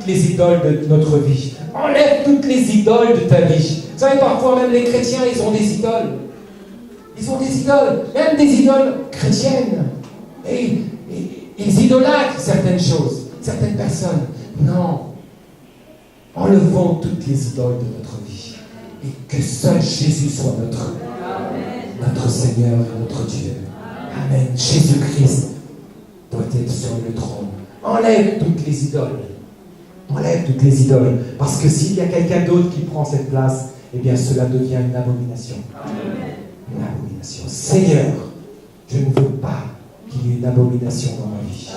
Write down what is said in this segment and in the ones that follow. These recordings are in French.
les idoles de notre vie. Enlève toutes les idoles de ta vie. Vous savez, parfois même les chrétiens, ils ont des idoles. Ils ont des idoles, même des idoles chrétiennes. Et ils idolâtrent certaines choses, certaines personnes. Non. Enlevons toutes les idoles de notre vie. Et que seul Jésus soit notre Seigneur et notre Dieu. Amen. Jésus-Christ doit être sur le trône. Enlève toutes les idoles. Enlève toutes les idoles. Parce que s'il y a quelqu'un d'autre qui prend cette place, eh bien cela devient une abomination. Une abomination. Seigneur, je ne veux pas qu'il y ait une abomination dans ma vie.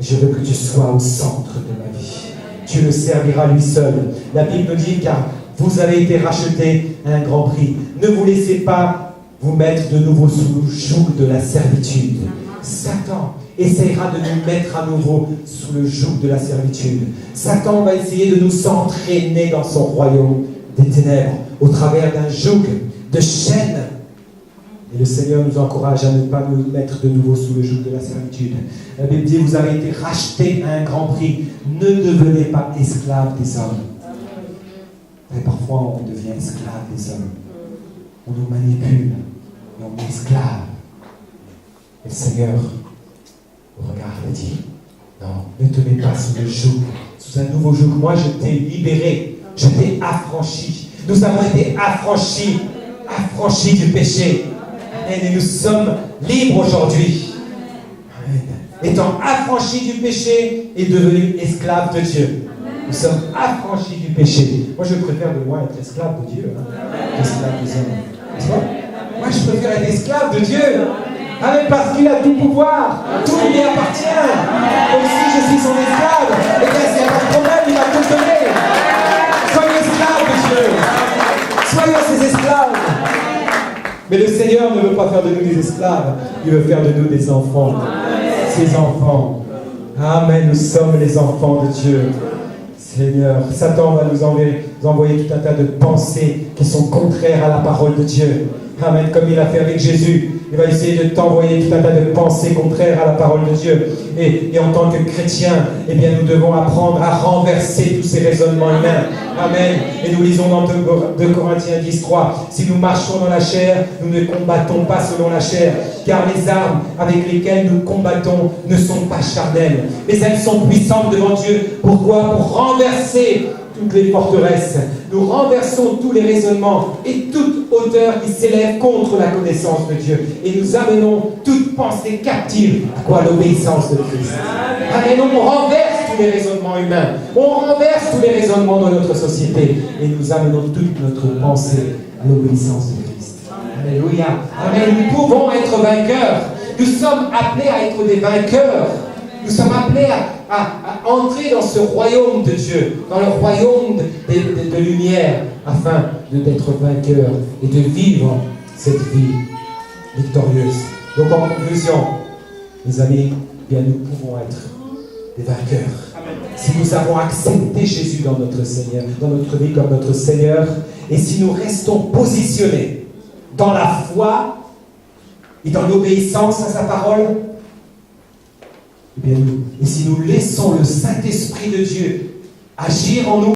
Je veux que tu sois au centre de ma vie. Tu le serviras lui seul. La Bible nous dit, car vous avez été rachetés à un grand prix. Ne vous laissez pas vous mettre de nouveau sous le joug de la servitude. Satan essaiera de nous mettre à nouveau sous le joug de la servitude. Satan va essayer de nous entraîner dans son royaume des ténèbres au travers d'un joug de chaînes. Et le Seigneur nous encourage à ne pas nous mettre de nouveau sous le joug de la servitude. La Bible dit, vous avez été rachetés à un grand prix. Ne devenez pas esclaves des hommes. Et parfois, on devient esclave des hommes. On nous manipule et on est esclave. Et le Seigneur vous regarde et dit, non, ne te mets pas sous le joug, sous un nouveau joug. Moi, je t'ai libéré, je t'ai affranchi. Nous avons été affranchis du péché. Et nous sommes libres aujourd'hui. Étant affranchis du péché et devenus esclaves de Dieu. Nous sommes affranchis du péché. Moi, je préfère de loin être esclave de Dieu qu'esclave des hommes. N'est-ce pas? Moi, je préfère être esclave de Dieu. Amen, parce qu'il a tout pouvoir. Tout lui appartient. Donc, si je suis son esclave, eh bien, s'il n'y a pas de problème, il va tout donner. Soyez esclaves de Dieu. Soyons ses esclaves. Mais le Seigneur ne veut pas faire de nous des esclaves. Il veut faire de nous des enfants. Ses enfants. Amen, nous sommes les enfants de Dieu. Seigneur, Satan va nous envoyer tout un tas de pensées qui sont contraires à la parole de Dieu. Amen, comme il a fait avec Jésus. Il va essayer de t'envoyer tout un tas de pensées contraires à la parole de Dieu. Et en tant que chrétiens, eh bien, nous devons apprendre à renverser tous ces raisonnements humains. Amen. Et nous lisons dans 2 Corinthiens 10:3. Si nous marchons dans la chair, nous ne combattons pas selon la chair. Car les armes avec lesquelles nous combattons ne sont pas charnelles. Mais elles sont puissantes devant Dieu. Pourquoi? Pour renverser toutes les forteresses. Nous renversons tous les raisonnements et toute hauteur qui s'élève contre la connaissance de Dieu. Et nous amenons toute pensée captive à l'obéissance de Christ. Amen. On renverse tous les raisonnements humains. On renverse tous les raisonnements de notre société. Et nous amenons toute notre pensée à l'obéissance de Christ. Alléluia. Amen. Nous pouvons être vainqueurs. Nous sommes appelés à être des vainqueurs. Nous sommes appelés à entrer dans ce royaume de Dieu, dans le royaume de lumière, afin d'être vainqueurs et de vivre cette vie victorieuse. Donc en conclusion, mes amis, bien nous pouvons être des vainqueurs. Si nous avons accepté Jésus dans notre Seigneur, dans notre vie comme notre Seigneur, et si nous restons positionnés dans la foi et dans l'obéissance à sa parole, et si nous laissons le Saint-Esprit de Dieu agir en nous,